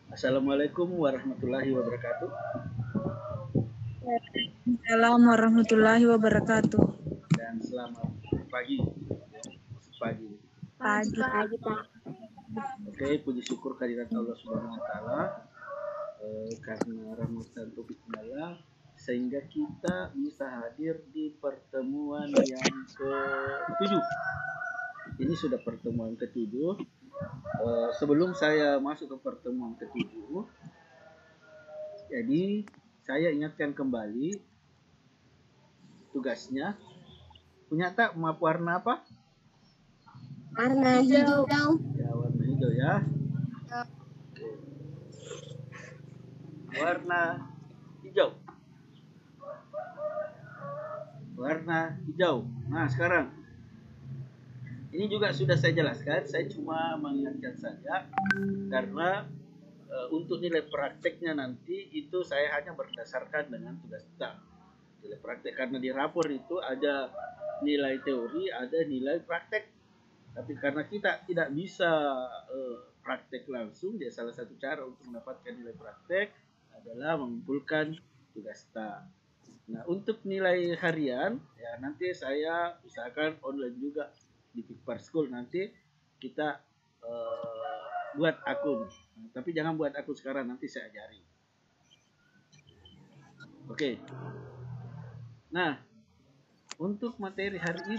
Assalamualaikum warahmatullahi wabarakatuh. Waalaikumsalam warahmatullahi wabarakatuh. Dan selamat pagi. Pagi. Pak. Oke, puji syukur kehadirat Allah Subhanahu wa taala karena rahmat dan taufik Allah sehingga kita bisa hadir di pertemuan yang ke-7. Ini sudah pertemuan ke-7. Sebelum saya masuk ke pertemuan ke-7, jadi saya ingatkan kembali tugasnya. Punya tak map warna apa? Warna hijau. Ya, warna hijau ya. Warna hijau. Warna hijau. Nah, sekarang ini juga sudah saya jelaskan, saya cuma mengingatkan saja karena untuk nilai prakteknya nanti itu saya hanya berdasarkan dengan tugas kita. Nilai praktek karena di rapor itu ada nilai teori, ada nilai praktek. Tapi karena kita tidak bisa praktek langsung, dia salah satu cara untuk mendapatkan nilai praktek adalah mengumpulkan tugas kita. Nah, untuk nilai harian ya nanti saya usahakan online juga di Pikpar School, nanti kita buat akun. Nah, tapi jangan buat akun sekarang, nanti saya ajari. Oke. Nah, untuk materi hari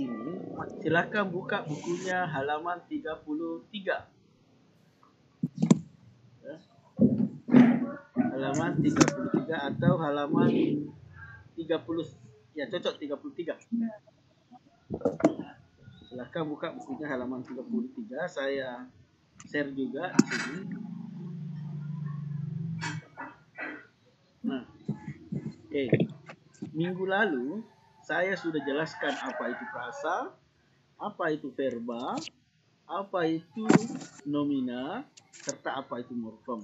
ini, silakan buka bukunya halaman 33. Ya. Halaman 33 atau halaman 30. Ya, cocok 33. Silahkan buka bukunya halaman 33. Saya share juga di sini. Nah, oke. Minggu lalu saya sudah jelaskan apa itu frasa, apa itu verba, apa itu nomina, serta apa itu morfem.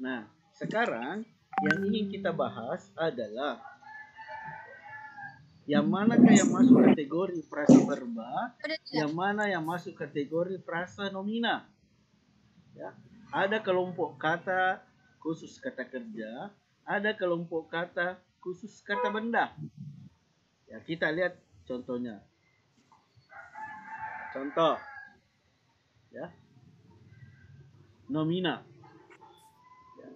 Nah, sekarang yang ingin kita bahas adalah yang manakah yang masuk kategori frasa verba, yang mana yang masuk kategori frasa nomina. Ya, ada kelompok kata khusus kata kerja, ada kelompok kata khusus kata benda. Ya, kita lihat contohnya. Contoh, ya, nomina. Ya.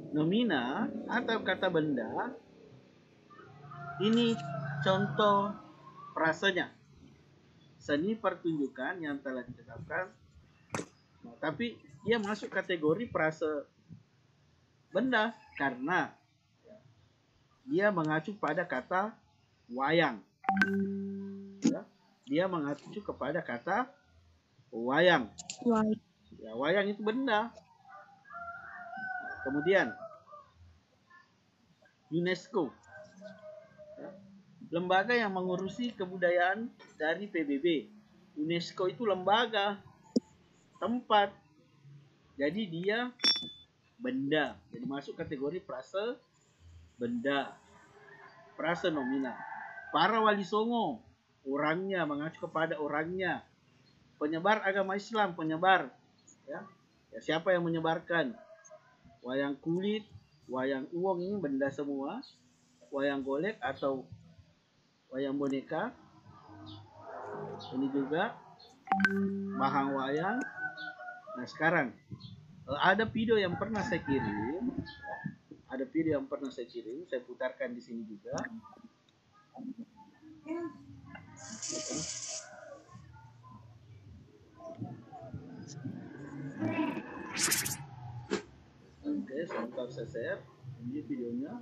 Nomina atau kata benda ini contoh frasanya. Seni pertunjukan yang telah ditetapkan. Nah, tapi dia masuk kategori frasa benda karena dia mengacu pada kata wayang. Ya, dia mengacu kepada kata wayang. Ya, wayang itu benda. Kemudian UNESCO, ya, lembaga yang mengurusi kebudayaan dari PBB. UNESCO itu lembaga, tempat, jadi dia benda, jadi masuk kategori frasa benda, frasa nomina. Para wali songo, orangnya, mengacu kepada orangnya. Penyebar agama Islam, penyebar, ya, ya, siapa yang menyebarkan? Wayang kulit, wayang uang ini benda semua. Wayang golek atau wayang boneka ini juga bahan wayang. Nah, sekarang ada video yang pernah saya kirim. Saya putarkan di sini juga. Oke, sebentar saya share. Ini videonya.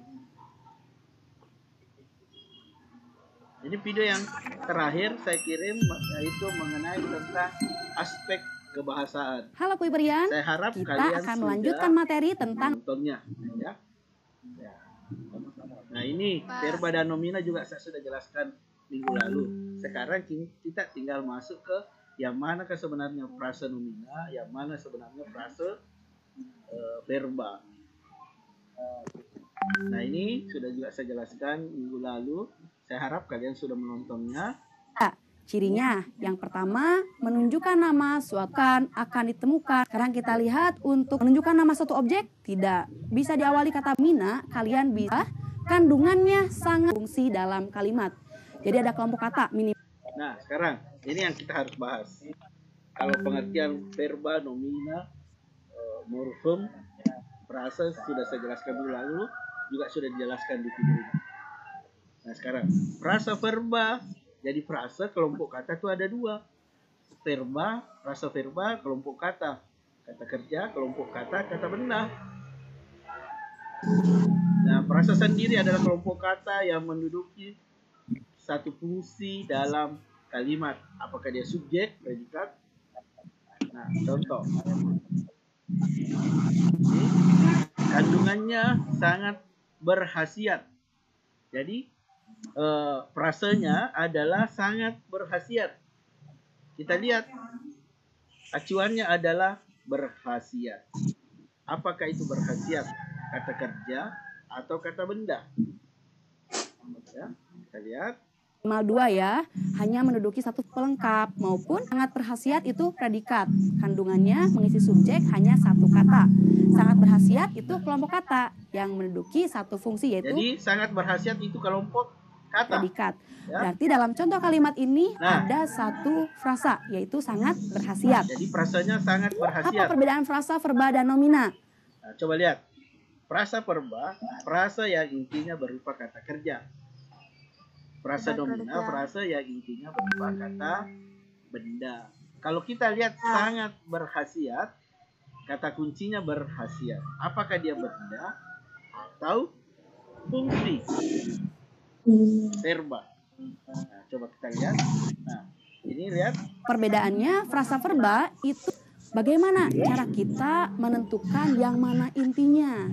Ini video yang terakhir saya kirim, yaitu mengenai tentang aspek kebahasaan. Halo Puiberian, saya harap kita kalian akan melanjutkan materi tentang nontonnya, ya. Ya. Nah, ini verba dan nomina juga saya sudah jelaskan minggu lalu. Sekarang kita tinggal masuk ke yang mana sebenarnya frasa nomina, yang mana sebenarnya frasa verba. Nah, ini sudah juga saya jelaskan minggu lalu. Saya harap kalian sudah menontonnya. Cirinya, yang pertama, menunjukkan nama suatu akan ditemukan. Sekarang kita lihat untuk menunjukkan nama suatu objek, tidak. Bisa diawali kata mina, kalian bisa. Kandungannya sangat fungsi dalam kalimat. Jadi ada kelompok kata minimal. Nah, sekarang ini yang kita harus bahas. Kalau pengertian verba, nomina, morfem, frasa sudah saya jelaskan dulu lalu, juga sudah dijelaskan di video ini. Nah, sekarang frasa verba. Jadi frasa kelompok kata itu ada dua. Verba, frasa verba, kelompok kata. Kata kerja, kelompok kata, kata benda. Nah, frasa sendiri adalah kelompok kata yang menduduki satu fungsi dalam kalimat. Apakah dia subjek, predikat? Nah, contoh. Ini, kandungannya sangat berkhasiat. Jadi, frasanya adalah sangat berkhasiat. Kita lihat acuannya adalah berkhasiat. Apakah itu berkhasiat? Kata kerja atau kata benda? Ya, kita lihat. Minimal dua ya, hanya menduduki satu pelengkap maupun sangat berkhasiat itu predikat. Kandungannya mengisi subjek hanya satu kata. Sangat berkhasiat itu kelompok kata yang menduduki satu fungsi yaitu Jadi sangat berkhasiat itu kelompok kata. Predikat. Ya. Berarti dalam contoh kalimat ini ada satu frasa yaitu sangat berkhasiat. Jadi frasanya sangat berkhasiat. Apa perbedaan frasa, verba, dan nomina? Nah, coba lihat. Frasa verba, frasa yang intinya berupa kata kerja. Frasa nomina, frasa yang intinya berupa kata benda. Kalau kita lihat sangat berkhasiat, kata kuncinya berkhasiat. Apakah dia benda atau fungsi? Verba. Nah, coba kita lihat. Nah, ini lihat. Perbedaannya, frasa verba itu bagaimana cara kita menentukan yang mana intinya.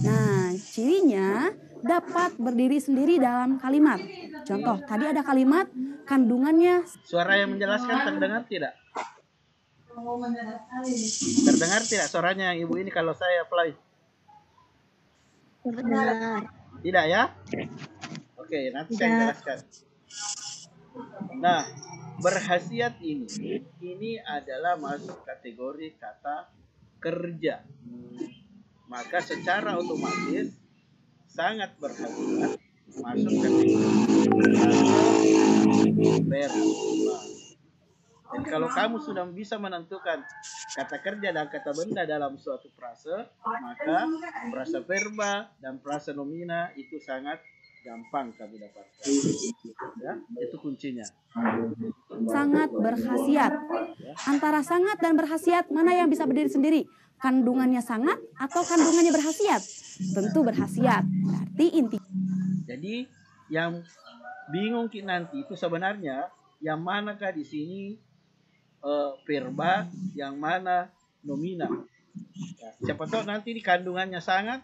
Nah, cirinya dapat berdiri sendiri dalam kalimat. Contoh, tadi ada kalimat kandungannya. Suara yang menjelaskan terdengar tidak? Terdengar tidak suaranya yang ibu ini kalau saya play? Terdengar. Tidak ya? Oke, nanti saya jelaskan. Nah, berkhasiat ini adalah masuk kategori kata kerja. Maka secara otomatis sangat berkhasiat masuk kategori verba. Jadi kalau kamu sudah bisa menentukan kata kerja dan kata benda dalam suatu frase, maka frasa verba dan frasa nomina itu sangat gampang kami dapatkan. Ya, itu kuncinya. Sangat berkhasiat. Antara sangat dan berkhasiat mana yang bisa berdiri sendiri? Kandungannya sangat atau kandungannya berkhasiat? Tentu berkhasiat. Berarti inti. Jadi yang bingung nanti itu sebenarnya yang manakah di sini verba, yang mana nomina. Ya, siapa tahu nanti di kandungannya sangat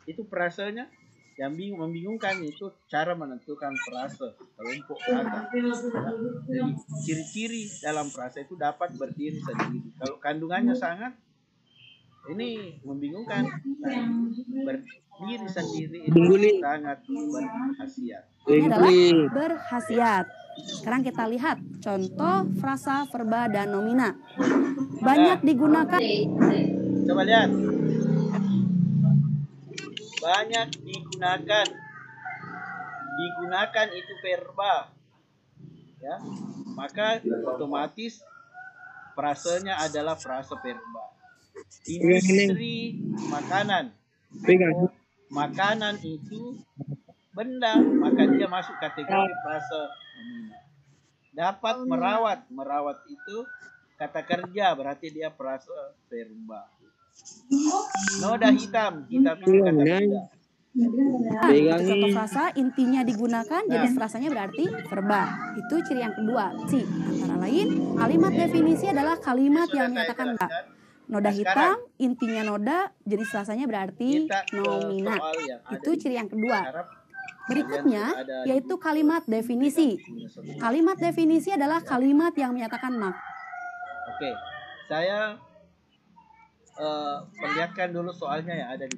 itu frasanya. Yang membingungkan itu cara menentukan frase kelompok kata. Ya. Jadi ciri-ciri dalam frase itu dapat berdiri sendiri. Kalau kandungannya sangat, ini membingungkan. Nah, berdiri sendiri itu sangat berkhasiat. Ini adalah berkhasiat. Sekarang kita lihat contoh frasa, verba, dan nomina. Banyak digunakan. Coba lihat. Banyak digunakan. Digunakan itu verba. Ya. Maka otomatis frasenya adalah frasa verba. Industri makanan. Makanan itu benda, maka dia masuk kategori frasa nomina. Dapat merawat. Merawat itu kata kerja, berarti dia frasa verba. Noda hitam. Hitam itu kata benda. Itu contoh frasa, intinya digunakan, jadi frasanya berarti verba. Itu ciri yang kedua. Antara lain, kalimat definisi adalah kalimat yang menyatakan noda hitam, intinya noda, jadi frasanya berarti nomina. Itu ciri yang kedua. Berikutnya, yaitu kalimat definisi. Kalimat definisi adalah kalimat yang menyatakan mak. Oke, saya perlihatkan dulu soalnya yang ada di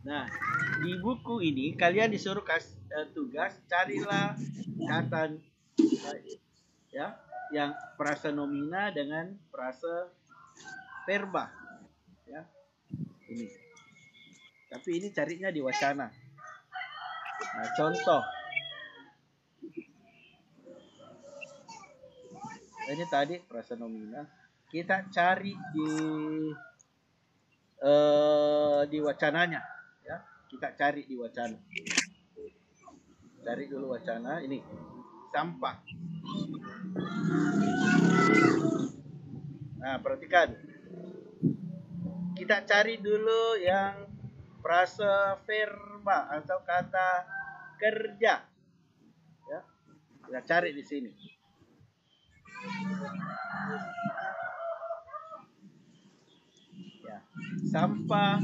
Nah, di buku ini kalian disuruh tugas carilah kata ya yang frasa nomina dengan frasa verba ya. Ini. Tapi ini carinya di wacana. Nah, contoh. Ini tadi frasa nomina. Kita cari di wacananya ya. Kita cari di wacana. Cari dulu wacana ini. Sampah. Nah, perhatikan. Kita cari dulu yang frasa verba atau kata kerja. Ya. Kita cari di sini. Ya. Sampah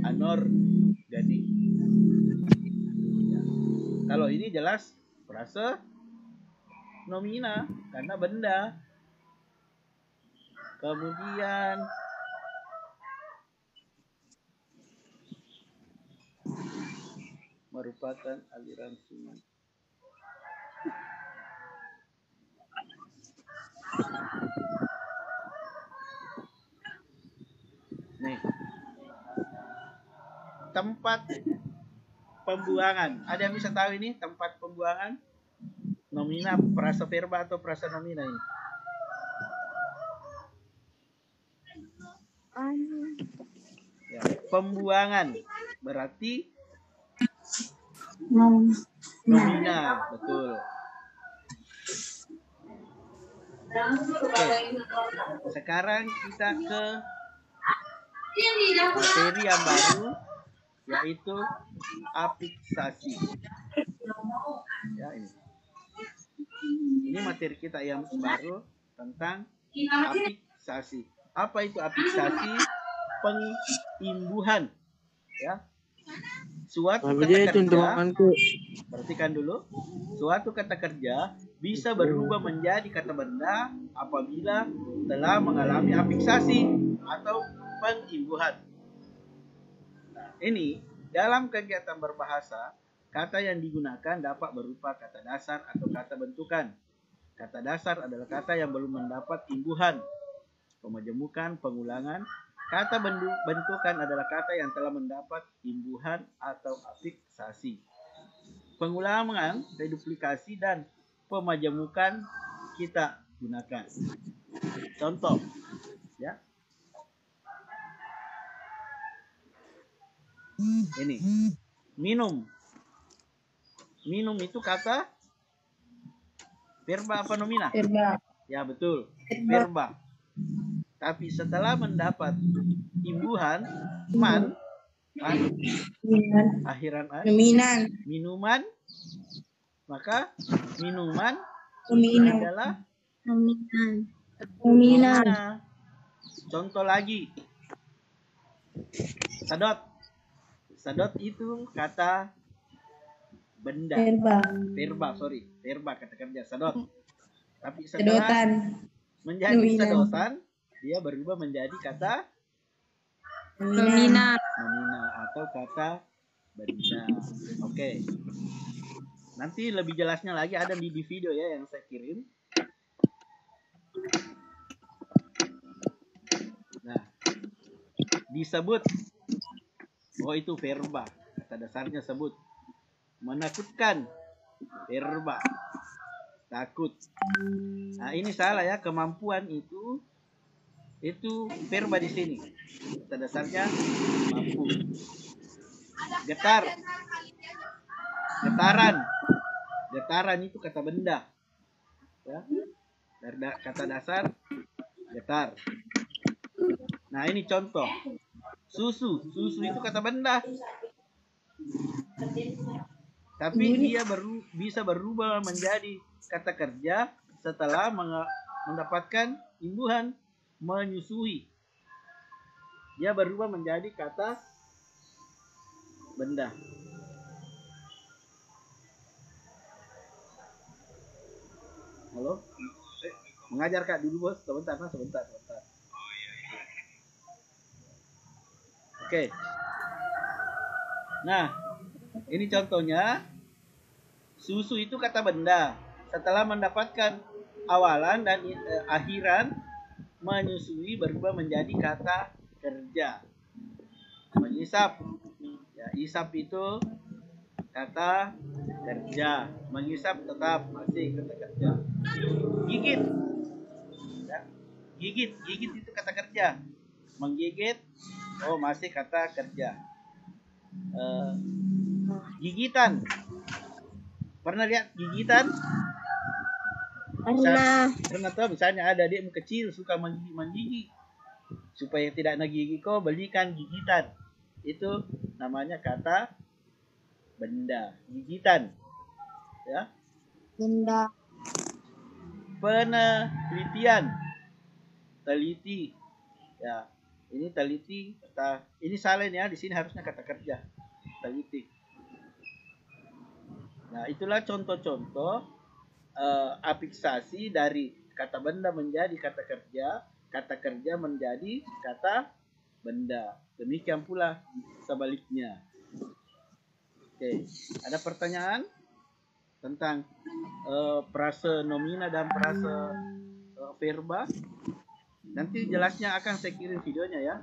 anorganik. Ya. Kalau ini jelas frasa nomina karena benda. Kemudian merupakan aliran sungai. Nih. Tempat pembuangan. Ada yang bisa tahu ini tempat pembuangan? Nomina frasa verba atau frasa nomina ini? Ya, pembuangan berarti nomina, betul. Oke. Sekarang kita ke materi yang baru, yaitu afiksasi. Ya, ini materi kita yang baru tentang afiksasi. Apa itu afiksasi? Pengimbuhan, ya. Suatu kata kerja, perhatikan dulu. Suatu kata kerja bisa berubah menjadi kata benda apabila telah mengalami afiksasi atau pengimbuhan. Nah, ini dalam kegiatan berbahasa, kata yang digunakan dapat berupa kata dasar atau kata bentukan. Kata dasar adalah kata yang belum mendapat imbuhan, pemajemukan, pengulangan. Kata bentukan adalah kata yang telah mendapat imbuhan atau afiksasi. Pengulangan, reduplikasi, dan pemajemukan kita gunakan. Contoh, ya. Ini, minum. Minum itu kata verba apa nomina? Verba. Ya, betul. Verba. Tapi setelah mendapat imbuhan akhiran minuman, maka minuman adalah nomina. Contoh lagi, sadot. Sadot itu kata benda. Verba kata kerja sadot. Tapi setelah menjadi sedotan, dia berubah menjadi kata nomina atau kata benda. Oke. Nanti lebih jelasnya lagi ada di video ya yang saya kirim. Nah, disebut. Oh, itu verba. Kata dasarnya sebut. Menakutkan. Verba. Takut. Nah, ini salah ya. Kemampuan itu verba di sini. Kata dasarnya mampu. Getar. Getaran itu kata benda. Ya. Dari kata dasar getar. Nah, ini contoh. Susu itu kata benda. Tapi dia bisa berubah menjadi kata kerja setelah mendapatkan imbuhan menyusui. Dia berubah menjadi kata benda. Halo? Mengajar Kak dulu bos, sebentar. Oke. Nah, ini contohnya. Susu itu kata benda. Setelah mendapatkan awalan dan akhiran, menyusui berubah menjadi kata kerja. Mengisap. Ya, isap itu kata kerja. Mengisap tetap masih kata kerja. Gigit. Ya. Gigit itu kata kerja. Menggigit, oh masih kata kerja. Gigitan. Pernah lihat gigitan? Pernah tahu misalnya ada adik kecil suka menggigit. Supaya tidak nagigit kau belikan gigitan. Itu namanya kata benda. Gigitan. Ya. Benda. Penelitian. Teliti. Ya. Ini teliti kata ini salah ya, di sini harusnya kata kerja. Teliti. Nah, itulah contoh-contoh afiksasi dari kata benda menjadi kata kerja menjadi kata benda. Demikian pula sebaliknya. Oke, ada pertanyaan tentang frase nomina dan frase verba? Nanti jelasnya akan saya kirim videonya ya.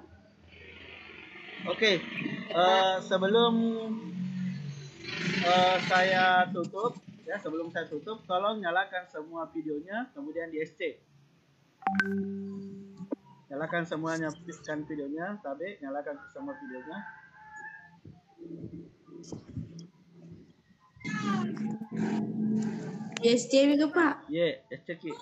Oke, sebelum saya tutup ya, sebelum saya tutup tolong nyalakan semua videonya, kemudian di SC. Nyalakan semuanya videonya, Tabe nyalakan semua videonya. SC juga Pak. Ye, SC Ki.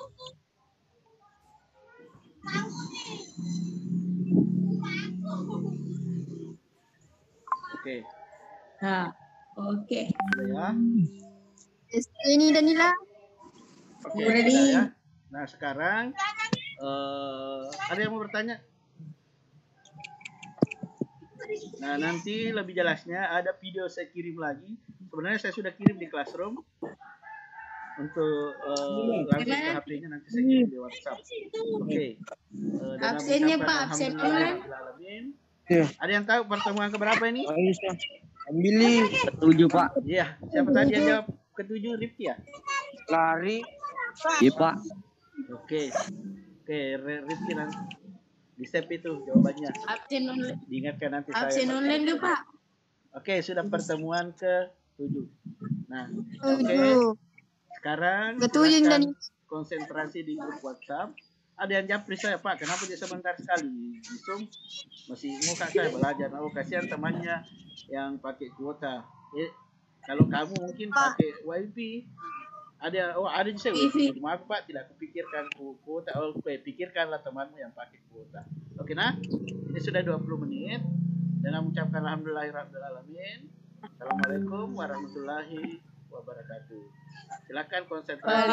Oke. Nah, oke. Sudah ya. SC ini Danila. Oke, sudah ya. Nah, sekarang ada yang mau bertanya? Nah, nanti lebih jelasnya ada video saya kirim lagi. Sebenarnya saya sudah kirim di Classroom. Untuk langsung ke HP-nya nanti saya kirim di WhatsApp. Oke. Absennya Pak, absen online. Ada yang tahu pertemuan keberapa ini? Ambil ketujuh Pak. Iya, siapa tadi yang jawab ketujuh? Rifki ya? Lari. Iya Pak. Oke, Rifki nanti di save itu jawabannya. Absen online. Diingatkan nanti Absen saya. online juga Pak. Oke, sudah pertemuan ke-7. Nah, oke. Sekarang silakan konsentrasi di grup WhatsApp. Ada yang japri saya, Pak, kenapa dia sebentar sekali? Zoom masih muka saya belajar. Oh, kasihan temannya yang pakai kuota. Kalau kamu mungkin pakai WiFi, ada juga WiFi. Maaf Pak, tidak kupikirkan kuota. Oh, pikirkanlah temanmu yang pakai kuota. Oke, nah, ini sudah 20 menit. Dan mengucapkan alhamdulillahirrahmanirrahim. Assalamualaikum warahmatullahi wabarakatuh. Silakan konsentrasi.